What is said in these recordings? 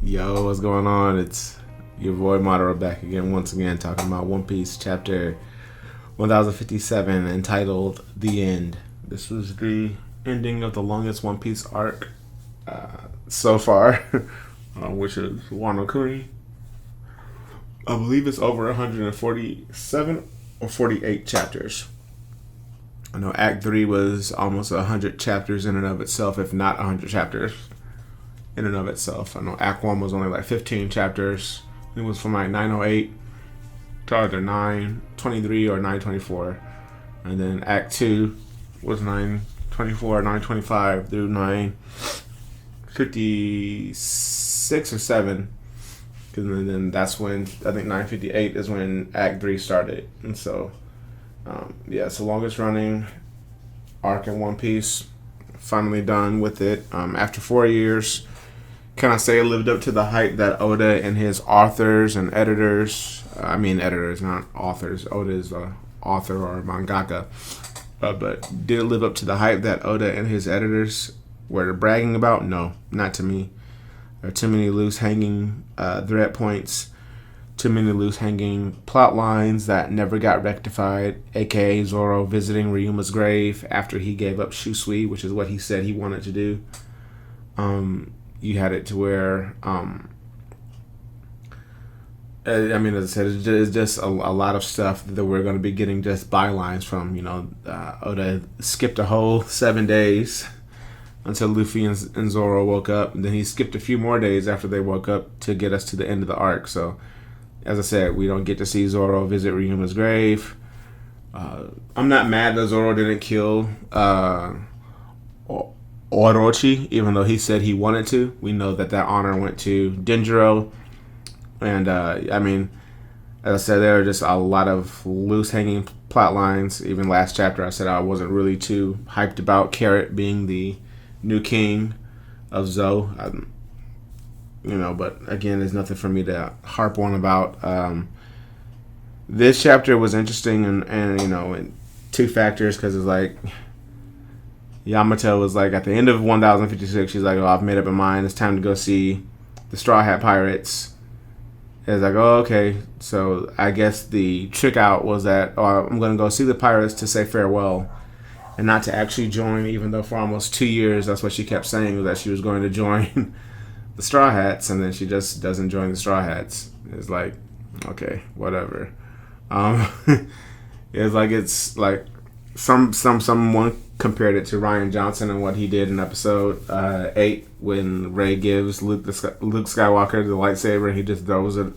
Yo, what's going on? It's your boy Madara back again, once again, talking about One Piece chapter 1057 entitled The End. This was the ending of the longest One Piece arc so far, which is Wano Kuni. I believe it's over 147 or 48 chapters. I know Act 3 was almost 100 chapters in and of itself, if not 100 chapters in and of itself. I know Act 1 was only like 15 chapters. It was from like 908 to either 923 or 924. And then Act 2 was 924, 925 through 956 or 7. And then that's when, I think 958 is when Act 3 started. And so, it's the longest running arc in One Piece. Finally done with it. After 4 years, can I say it lived up to the hype that Oda and his authors and editors, editors, not authors. Oda is an author or mangaka. But did it live up to the hype that Oda and his editors were bragging about? No, not to me. There are too many loose hanging thread points, too many loose hanging plot lines that never got rectified, aka Zoro visiting Ryuma's grave after he gave up Shusui, which is what he said he wanted to do. You had it to where, as I said, it's just a lot of stuff that we're going to be getting just bylines from. Oda skipped a whole 7 days until Luffy and Zoro woke up. And then he skipped a few more days after they woke up to get us to the end of the arc. So, as I said, we don't get to see Zoro visit Ryuma's grave. I'm not mad that Zoro didn't kill Orochi, even though he said he wanted to. We know that honor went to Denjiro. And, as I said, there are just a lot of loose hanging plot lines. Even last chapter, I said I wasn't really too hyped about Carrot being the new king of Zou. But again, there's nothing for me to harp on about. This chapter was interesting in two factors, because it's like Yamato was like, at the end of 1056, she's like, oh, I've made up my mind. It's time to go see the Straw Hat Pirates. It's like, oh, okay. So I guess the trick out was that, I'm going to go see the pirates to say farewell and not to actually join, even though for almost 2 years, that's what she kept saying, that she was going to join the Straw Hats, and then she just doesn't join the Straw Hats. It's like, okay, whatever. It's like someone compared it to Ryan Johnson and what he did in episode 8 when Rey gives Luke Skywalker the lightsaber and he just throws it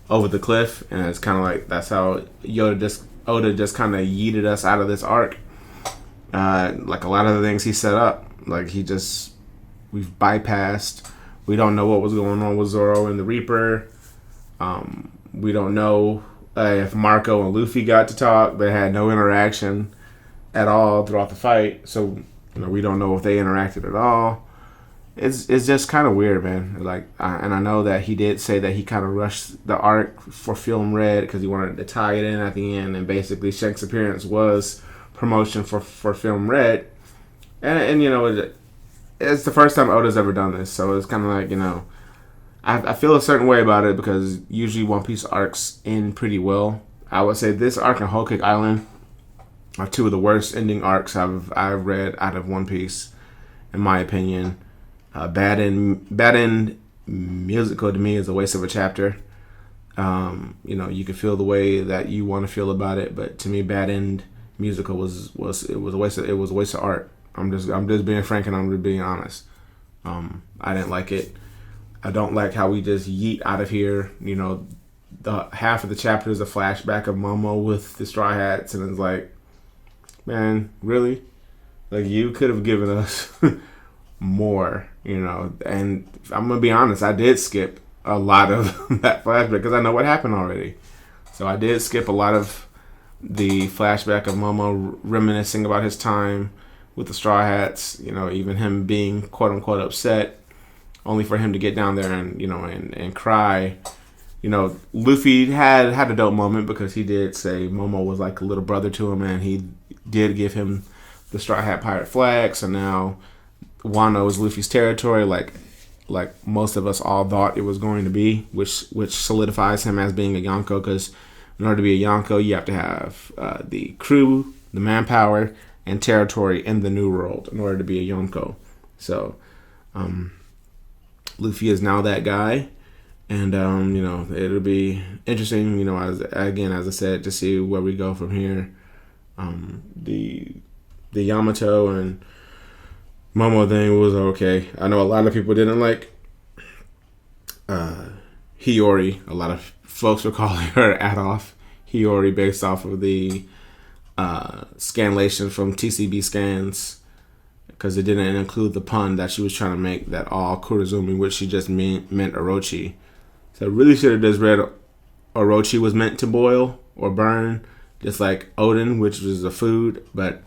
over the cliff, and it's kind of like that's how Oda just kind of yeeted us out of this arc. Like a lot of the things he set up, like we've bypassed. We don't know what was going on with Zoro and the Reaper. We don't know if Marco and Luffy got to talk. They had no interaction at all throughout the fight, so we don't know if they interacted at all. It's just kind of weird, man. And I know that he did say that he kind of rushed the arc for Film Red because he wanted to tie it in at the end, and basically Shank's appearance was promotion for Film Red, and it's the first time Oda's ever done this, so it's kind of like I feel a certain way about it because usually One Piece arcs end pretty well. I would say this arc and Whole Cake Island are two of the worst ending arcs I've read out of One Piece, in my opinion. Bad End musical to me is a waste of a chapter. You can feel the way that you want to feel about it, but to me, Bad End musical was a waste of art. I'm just being frank, and I'm just being honest. I didn't like it. I don't like how we just yeet out of here. The half of the chapter is a flashback of Momo with the Straw Hats, and it's like, man, really? Like, you could have given us more, And I'm gonna be honest, I did skip a lot of that flashback because I know what happened already. So I did skip a lot of the flashback of Momo reminiscing about his time with the Straw Hats. Even him being quote unquote upset, only for him to get down there and and cry. Luffy had a dope moment because he did say Momo was like a little brother to him, and he did give him the Straw Hat Pirate flag. So now Wano is Luffy's territory. Like, like most of us all thought it was going to be, which solidifies him as being a Yonko. Because in order to be a Yonko, you have to have the crew, the manpower, and territory in the New World in order to be a Yonko. So Luffy is now that guy. And, it'll be interesting, as I said, to see where we go from here. The Yamato and Momo thing was okay. I know a lot of people didn't like Hiyori. A lot of folks were calling her Adolf Hiyori based off of the scanlation from TCB scans, because it didn't include the pun that she was trying to make that all Kurozumi, which she just meant Orochi. So I really should have just read Orochi was meant to boil or burn, just like Odin, which was a food. But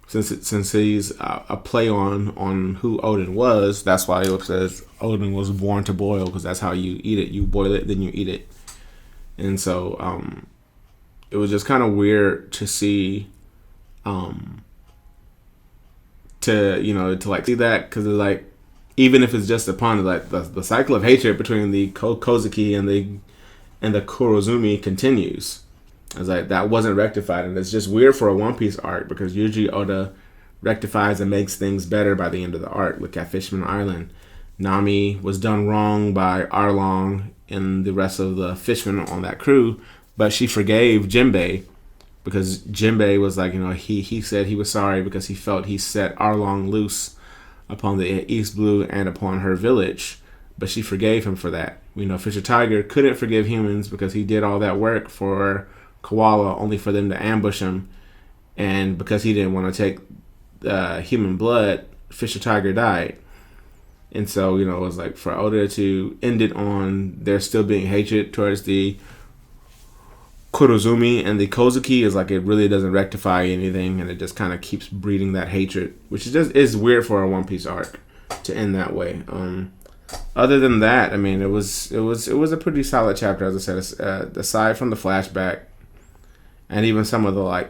since he's a play on who Odin was, that's why it says Odin was born to boil, because that's how you eat it. You boil it, then you eat it. And so it was just kind of weird to see, to like see that, because it's like, even if it's just a pun, like the cycle of hatred between the Kozuki and the Kurozumi continues. It's like that wasn't rectified, and it's just weird for a One Piece arc, because usually Oda rectifies and makes things better by the end of the arc. Look at Fishman Island. Nami was done wrong by Arlong and the rest of the fishermen on that crew, but she forgave Jinbei, because Jinbei was like, he said he was sorry because he felt he set Arlong loose upon the East Blue and upon her village, but she forgave him for that. Fisher Tiger couldn't forgive humans because he did all that work for Koala only for them to ambush him, and because he didn't want to take human blood, Fisher Tiger died. And so, it was like for Oda to end it on there still being hatred towards the Kurozumi and the Kozuki is like, it really doesn't rectify anything, and it just kind of keeps breeding that hatred, which is weird for a One Piece arc to end that way. Other than that, it was a pretty solid chapter, as I said. Aside from the flashback and even some of the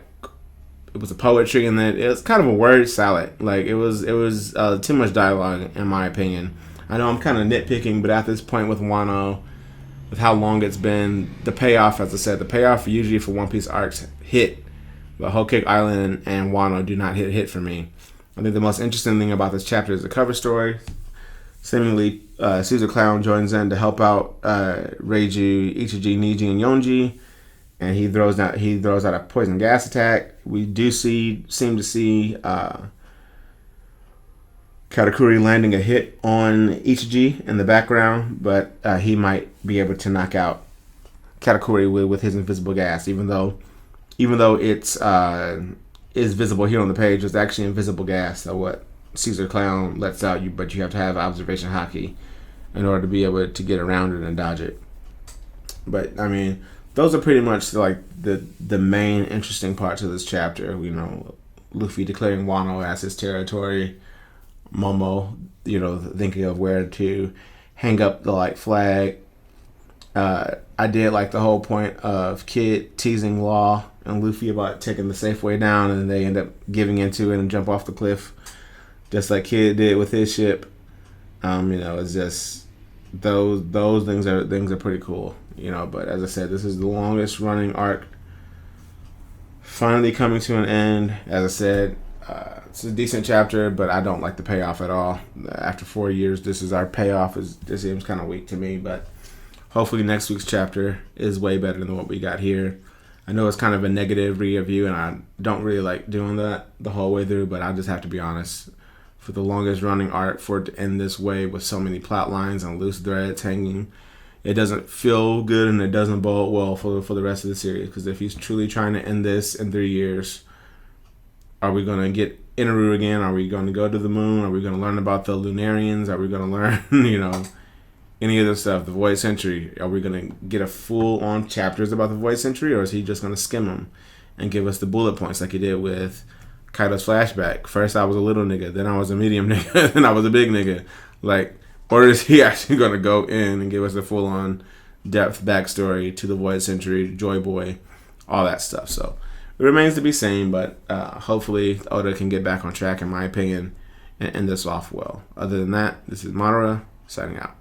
it was a poetry, and then it was kind of a word salad. Like it was too much dialogue in my opinion. I know I'm kind of nitpicking, but at this point with Wano, with how long it's been, the payoff, as I said, the payoff usually for One Piece arcs hit, but Whole Cake Island and Wano do not hit for me. I think the most interesting thing about this chapter is the cover story. Seemingly, Caesar Clown joins in to help out Reiju, Ichiji, Niji, and Yonji, and he throws out a poison gas attack. We do seem to see Katakuri landing a hit on Ichiji in the background, but he might be able to knock out Katakuri with his invisible gas, even though it's is visible here on the page. It's actually invisible gas. So what Caesar Clown lets out, but you have to have observation haki in order to be able to get around it and dodge it. But those are pretty much like the main interesting parts of this chapter. Luffy declaring Wano as his territory. Momo, thinking of where to hang up the flag. I did like the whole point of Kid teasing Law and Luffy about taking the safe way down, and they end up giving into it and jump off the cliff, just like Kid did with his ship. It's just those things are pretty cool. But as I said, this is the longest running arc. Finally coming to an end. As I said, it's a decent chapter, but I don't like the payoff at all. After 4 years, this is our payoff. This seems kind of weak to me, but hopefully next week's chapter is way better than what we got here. I know it's kind of a negative review, and I don't really like doing that the whole way through, but I just have to be honest. For the longest running arc, for it to end this way with so many plot lines and loose threads hanging, it doesn't feel good, and it doesn't bode well for the rest of the series. Because if he's truly trying to end this in 3 years, are we going to get Inaru again? Are we going to go to the moon? Are we going to learn about the Lunarians? Are we going to learn, any of this stuff? The Void Century. Are we going to get a full-on chapters about the Void Century, or is he just going to skim them and give us the bullet points like he did with Kaido's flashback? First I was a little nigga, then I was a medium nigga, then I was a big nigga. Or is he actually going to go in and give us a full-on depth backstory to the Void Century, Joy Boy, all that stuff? So it remains to be seen, but hopefully Oda can get back on track, in my opinion, and end this off well. Other than that, this is Madara signing out.